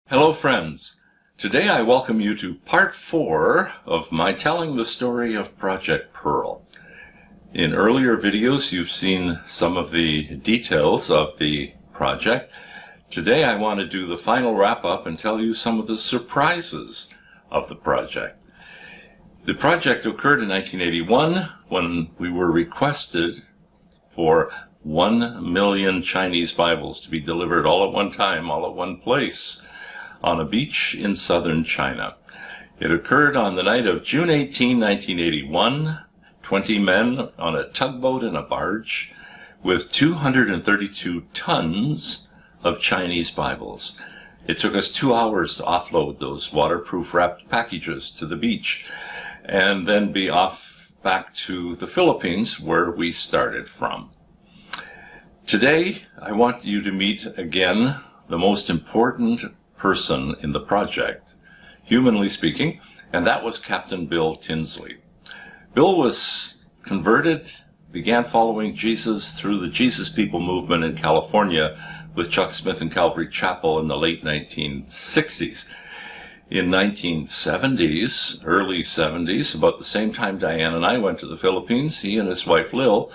Hello friends, today I welcome you to part 4 of my telling the story of Project Pearl. In earlier videos you've seen some of the details of the project. Today I want to do the final wrap-up and tell you some of the surprises of the project. The project occurred in 1981 when we were requested for 1 million Chinese Bibles to be delivered all at one time, all at one place, on a beach in southern China. It occurred on the night of June 18, 1981, 20 men on a tugboat and a barge with 232 tons of Chinese Bibles. It took us 2 hours to offload those waterproof wrapped packages to the beach and then be off back to the Philippines where we started from. Today, I want you to meet again the most important person in the project, humanly speaking, and that was Captain Bill Tinsley. Bill was converted, began following Jesus through the Jesus People movement in California with Chuck Smith and Calvary Chapel in the late 1960s. In 1970s, early 70s, about the same time Diane and I went to the Philippines, he and his wife Lil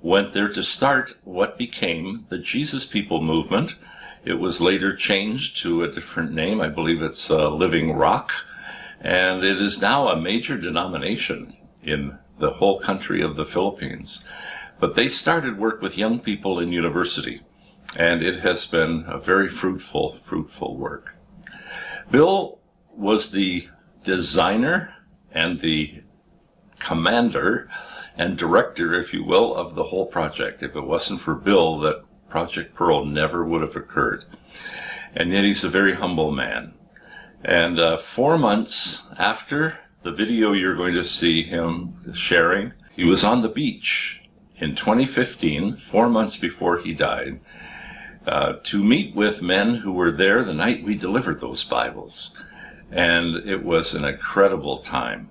went there to start what became the Jesus People movement. It was later changed to a different name. I believe it's Living Rock. And it is now a major denomination in the whole country of the Philippines. But they started work with young people in university. And it has been a very fruitful work. Bill was the designer and the commander and director, if you will, of the whole project. If it wasn't for Bill, that Project Pearl never would have occurred. And yet he's a very humble man. And 4 months after the video you're going to see him sharing, he was on the beach in 2015, 4 months before he died, to meet with men who were there the night we delivered those Bibles. And it was an incredible time.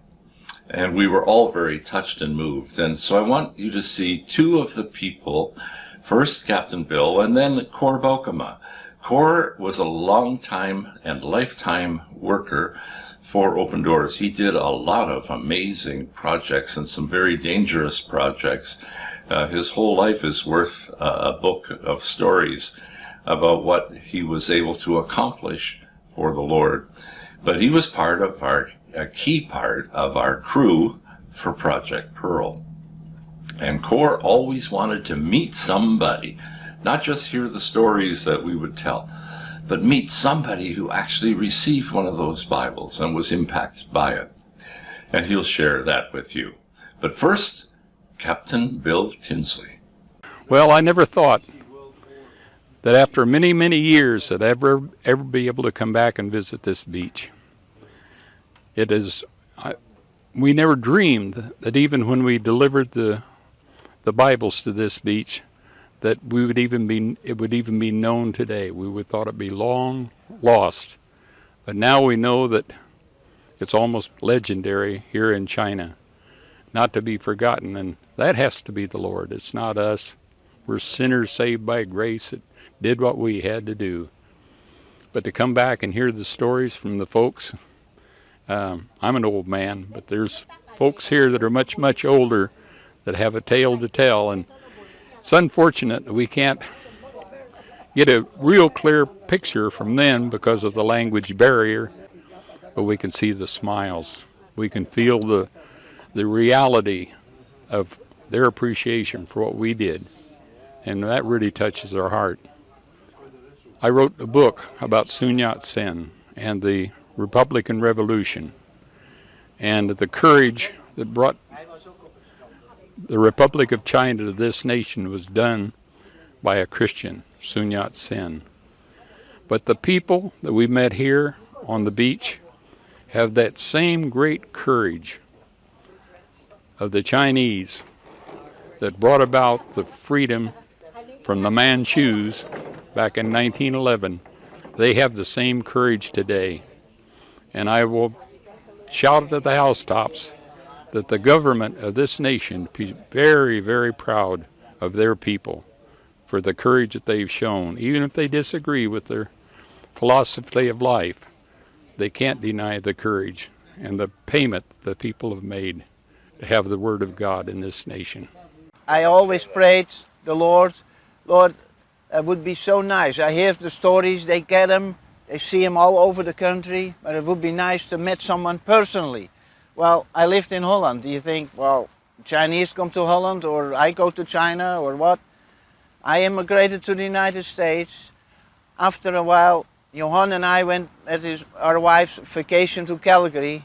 And we were all very touched and moved. And so I want you to see two of the people. First, Captain Bill, and then Cor Bokema. Cor was a long-time and lifetime worker for Open Doors. He did a lot of amazing projects and some very dangerous projects. His whole life is worth a book of stories about what he was able to accomplish for the Lord. But he was a key part of our crew for Project Pearl. And Cor always wanted to meet somebody, not just hear the stories that we would tell, but meet somebody who actually received one of those Bibles and was impacted by it. And he'll share that with you. But first, Captain Bill Tinsley. Well, I never thought that after many, many years that I'd ever be able to come back and visit this beach. We never dreamed that even when we delivered the Bibles to this beach, that it would even be known today. We would thought it'd be long lost, but now we know that it's almost legendary here in China, not to be forgotten, and that has to be the Lord. It's not us. We're sinners saved by grace that did what we had to do. But to come back and hear the stories from the folks, I'm an old man, but there's folks here that are much, much older that have a tale to tell, and it's unfortunate that we can't get a real clear picture from them because of the language barrier, but we can see the smiles. We can feel the reality of their appreciation for what we did, and that really touches our heart. I wrote a book about Sun Yat-sen and the Republican Revolution and the courage that brought the Republic of China to this nation was done by a Christian, Sun Yat-sen. But the people that we met here on the beach have that same great courage of the Chinese that brought about the freedom from the Manchus back in 1911. They have the same courage today. And I will shout it at the housetops that the government of this nation be very, very proud of their people for the courage that they've shown, even if they disagree with their philosophy of life, they can't deny the courage and the payment the people have made to have the Word of God in this nation. I always prayed the Lord, it would be so nice. I hear the stories, they get them, they see them all over the country, but it would be nice to meet someone personally. Well, I lived in Holland. Do you think, well, Chinese come to Holland or I go to China or what? I immigrated to the United States. After a while, Johan and I went at our wife's vacation to Calgary.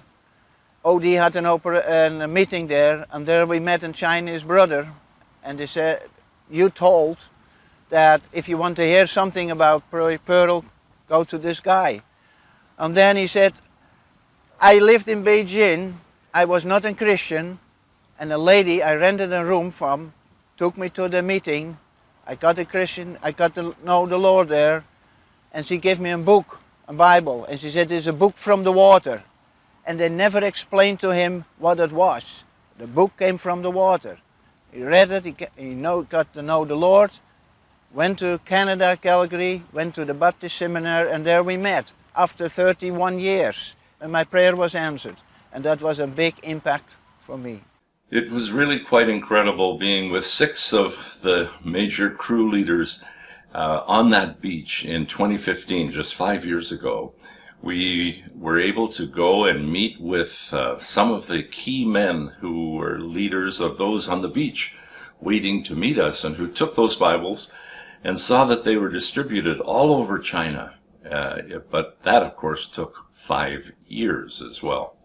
OD had a meeting there, and there we met a Chinese brother, and they said, you told that if you want to hear something about Pearl, go to this guy. And then he said, I lived in Beijing, I was not a Christian, and a lady I rented a room from took me to the meeting. I got to know the Lord there, and she gave me a book, a Bible, and she said, it's a book from the water. And they never explained to him what it was. The book came from the water. He read it, he got to know the Lord, went to Canada, Calgary, went to the Baptist Seminary, and there we met after 31 years. And my prayer was answered. And that was a big impact for me. It was really quite incredible being with 6 of the major crew leaders on that beach in 2015, just 5 years ago. We were able to go and meet with some of the key men who were leaders of those on the beach waiting to meet us, and who took those Bibles and saw that they were distributed all over China. But that, of course, took 5 years as well.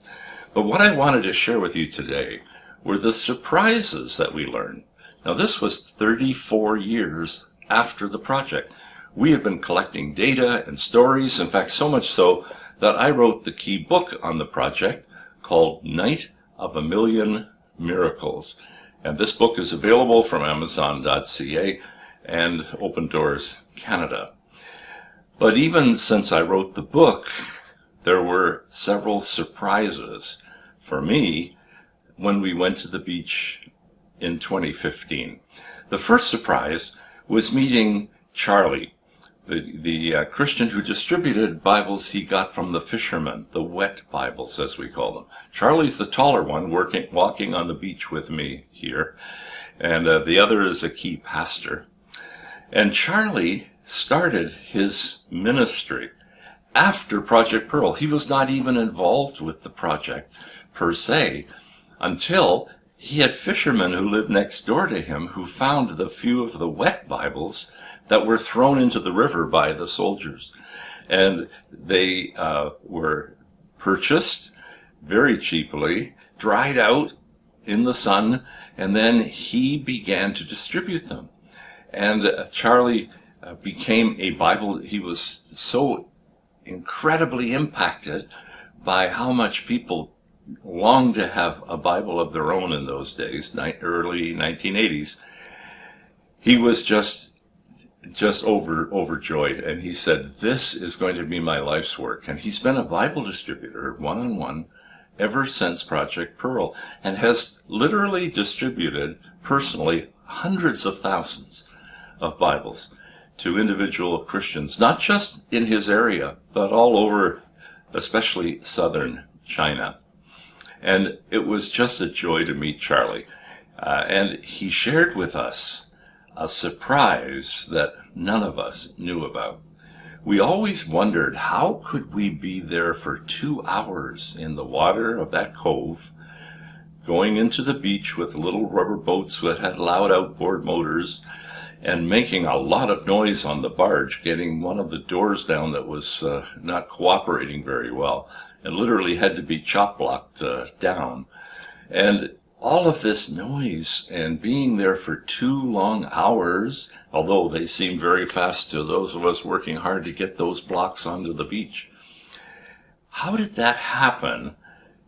But what I wanted to share with you today were the surprises that we learned. Now, this was 34 years after the project. We had been collecting data and stories, in fact, so much so that I wrote the key book on the project called Night of a Million Miracles. And this book is available from Amazon.ca and Open Doors Canada. But even since I wrote the book, there were several surprises for me when we went to the beach in 2015. The first surprise was meeting Charlie, the Christian who distributed Bibles he got from the fishermen, the wet Bibles as we call them. Charlie's the taller one, walking on the beach with me here, and the other is a key pastor. And Charlie started his ministry after Project Pearl. He was not even involved with the project per se until he had fishermen who lived next door to him who found the few of the wet Bibles that were thrown into the river by the soldiers. And they were purchased very cheaply, dried out in the sun, and then he began to distribute them. And Charlie became a Bible. He was so incredibly impacted by how much people longed to have a Bible of their own in those days, early 1980s. He was just overjoyed, and he said, this is going to be my life's work. And he's been a Bible distributor one-on-one ever since Project Pearl, and has literally distributed personally hundreds of thousands of Bibles to individual Christians, not just in his area, but all over, especially southern China. And it was just a joy to meet Charlie. And he shared with us a surprise that none of us knew about. We always wondered, how could we be there for 2 hours in the water of that cove, going into the beach with little rubber boats that had loud outboard motors, and making a lot of noise on the barge, getting one of the doors down that was not cooperating very well, and literally had to be chop blocked down. And all of this noise and being there for 2 long hours, although they seem very fast to those of us working hard to get those blocks onto the beach. How did that happen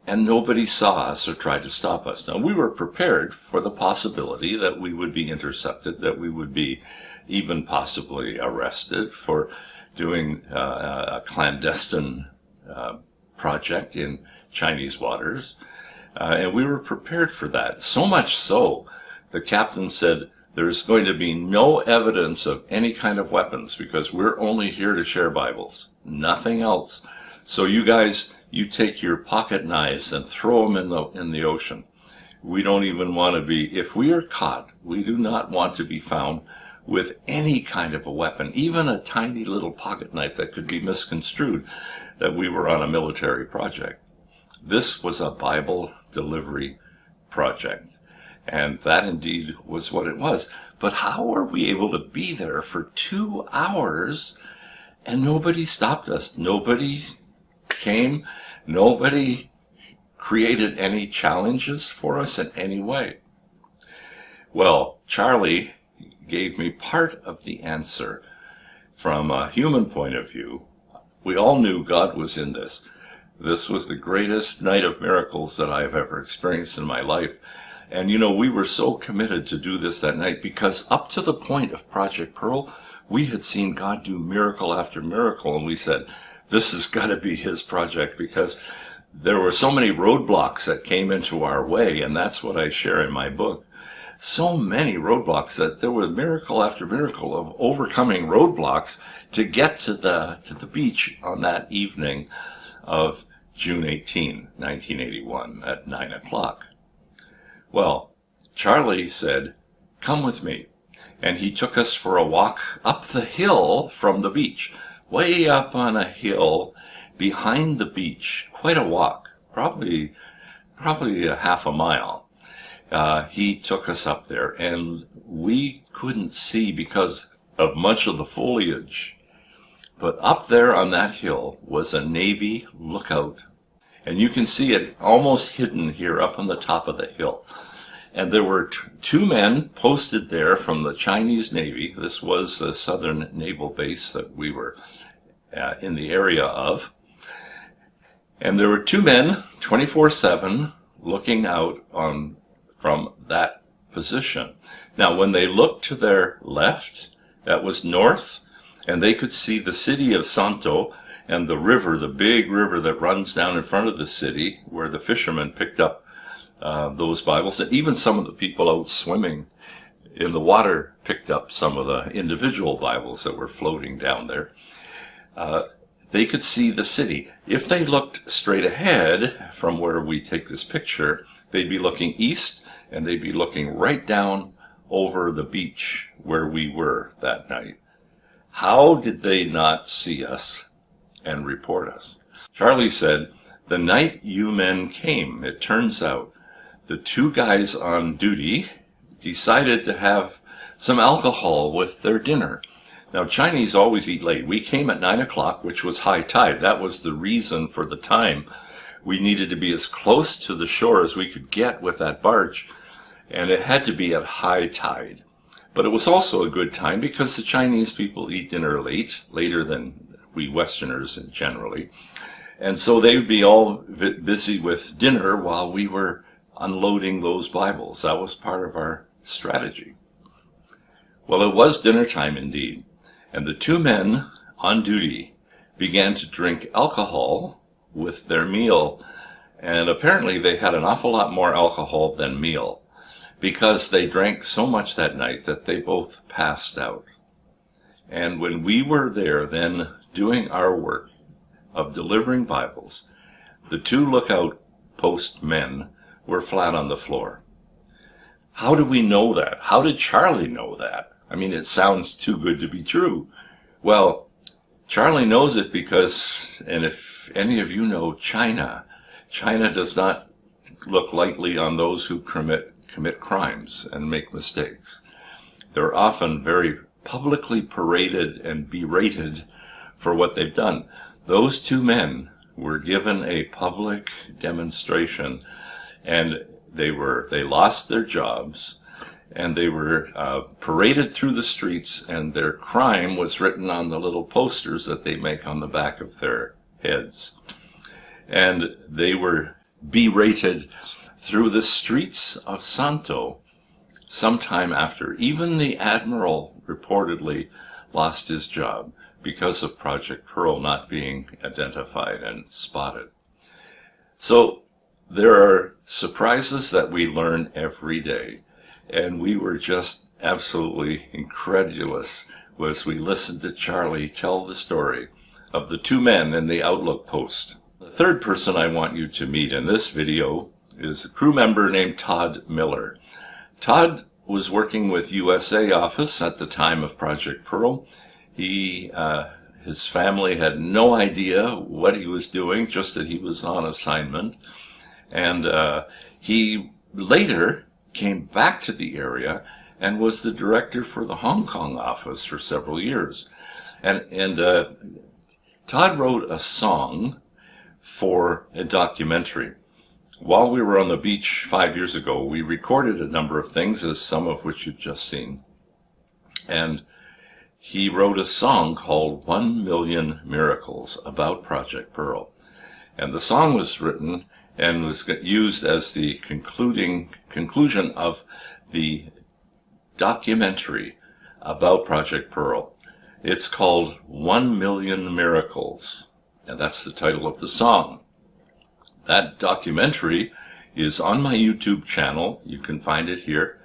and nobody saw us or tried to stop us? Now, we were prepared for the possibility that we would be intercepted, that we would be even possibly arrested for doing a clandestine project in Chinese waters. And we were prepared for that. So much so, the captain said, There's going to be no evidence of any kind of weapons because we're only here to share Bibles, nothing else. So you guys, you take your pocket knives and throw them in the ocean. We don't even want to be, if we are caught, we do not want to be found with any kind of a weapon, even a tiny little pocket knife that could be misconstrued that we were on a military project. This was a Bible delivery project, and that indeed was what it was. But how were we able to be there for 2 hours and nobody stopped us? Nobody came, nobody created any challenges for us in any way. Well, Charlie gave me part of the answer. From a human point of view, we all knew God was in this. This was the greatest night of miracles that I have ever experienced in my life. And you know, we were so committed to do this that night because up to the point of Project Pearl, we had seen God do miracle after miracle, and we said, this has got to be his project because there were so many roadblocks that came into our way, and that's what I share in my book. So many roadblocks that there was miracle after miracle of overcoming roadblocks to get to the beach on that evening of June 18, 1981 at 9 o'clock. Well, Charlie said, come with me. And he took us for a walk up the hill from the beach, way up on a hill behind the beach, quite a walk, probably a half a mile. He took us up there, and we couldn't see because of much of the foliage. But up there on that hill was a Navy lookout, and you can see it almost hidden here up on the top of the hill. And there were two men posted there from the Chinese Navy. This was the southern naval base that we were in the area of. And there were two men, 24/7, looking out from that position. Now, when they looked to their left, that was north, and they could see the city of Santo and the river, the big river that runs down in front of the city, where the fishermen picked up those Bibles, and even some of the people out swimming in the water picked up some of the individual Bibles that were floating down there. They could see the city. If they looked straight ahead from where we take this picture, they'd be looking east, and they'd be looking right down over the beach where we were that night. How did they not see us and report us? Charlie said, the night you men came, it turns out, the two guys on duty decided to have some alcohol with their dinner. Now, Chinese always eat late. We came at 9 o'clock, which was high tide. That was the reason for the time. We needed to be as close to the shore as we could get with that barge, and it had to be at high tide. But it was also a good time because the Chinese people eat dinner late, later than we Westerners generally. And so they would be all busy with dinner while we were unloading those Bibles. That was part of our strategy. Well, it was dinner time indeed, and the two men on duty began to drink alcohol with their meal, and apparently they had an awful lot more alcohol than meal, because they drank so much that night that they both passed out. And when we were there then doing our work of delivering Bibles, the two lookout post men were flat on the floor. How do we know that? How did Charlie know that? I mean, it sounds too good to be true. Well, Charlie knows it because, and if any of you know China does not look lightly on those who commit crimes and make mistakes. They're often very publicly paraded and berated for what they've done. Those two men were given a public demonstration, and they lost their jobs, and they were paraded through the streets, and their crime was written on the little posters that they make on the back of their heads. And they were berated through the streets of Santo sometime after. Even the admiral reportedly lost his job because of Project Pearl not being identified and spotted. So there are surprises that we learn every day, and we were just absolutely incredulous as we listened to Charlie tell the story of the two men in the Outlook post. The third person I want you to meet in this video is a crew member named Todd Miller. Todd was working with USA office at the time of Project Pearl. His family had no idea what he was doing, just that he was on assignment. And he later came back to the area and was the director for the Hong Kong office for several years. And Todd wrote a song for a documentary. While we were on the beach 5 years ago, we recorded a number of things, as some of which you've just seen. And he wrote a song called 1 Million Miracles about Project Pearl. And the song was written and was used as the conclusion of the documentary about Project Pearl. It's called 1 Million Miracles, and that's the title of the song. That documentary is on my YouTube channel. You can find it here,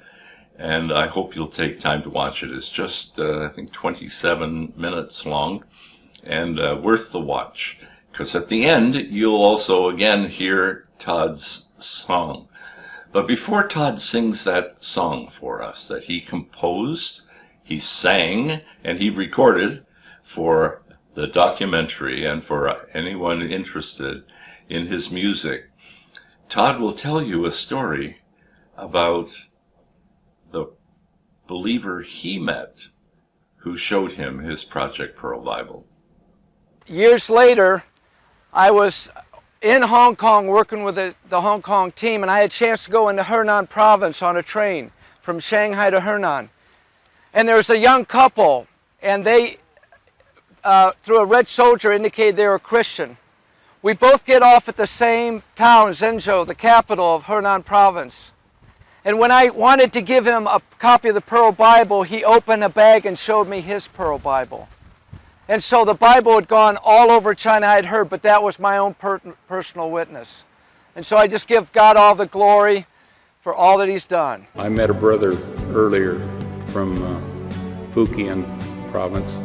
and I hope you'll take time to watch it. It's just, I think, 27 minutes long, and worth the watch, because at the end, you'll also, again, hear Todd's song. But before Todd sings that song for us that he composed, he sang, and he recorded for the documentary and for anyone interested in his music, Todd will tell you a story about the believer he met who showed him his Project Pearl Bible. Years later, I was in Hong Kong working with the Hong Kong team, and I had a chance to go into Henan province on a train from Shanghai to Henan. And there was a young couple, and they, through a red soldier, indicated they were Christian. We both get off at the same town, Zhengzhou, the capital of Henan province. And when I wanted to give him a copy of the Pearl Bible, he opened a bag and showed me his Pearl Bible. And so the Bible had gone all over China, I had heard, but that was my own personal witness. And so I just give God all the glory for all that He's done. I met a brother earlier from Fujian province,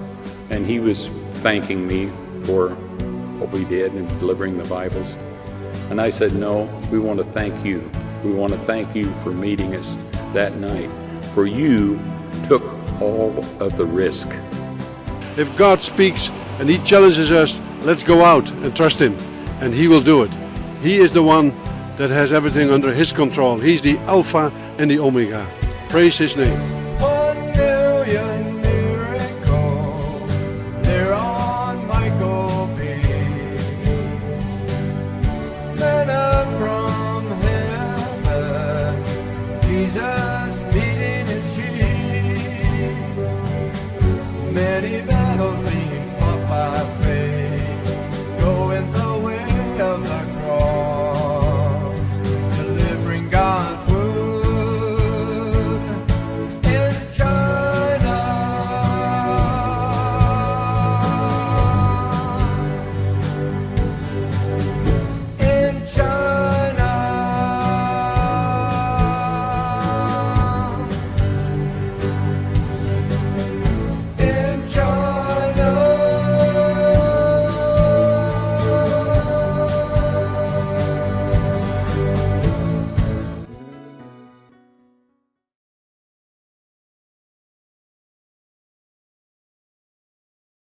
and he was thanking me for what we did in delivering the Bibles. And I said, no, we want to thank you. We want to thank you for meeting us that night, for you took all of the risk. If God speaks and He challenges us, let's go out and trust Him, and He will do it. He is the one that has everything under His control. He's the Alpha and the Omega. Praise His name. 1 million miracles, they're on my goal page. Manna from heaven, Jesus feeding His sheep. Many battles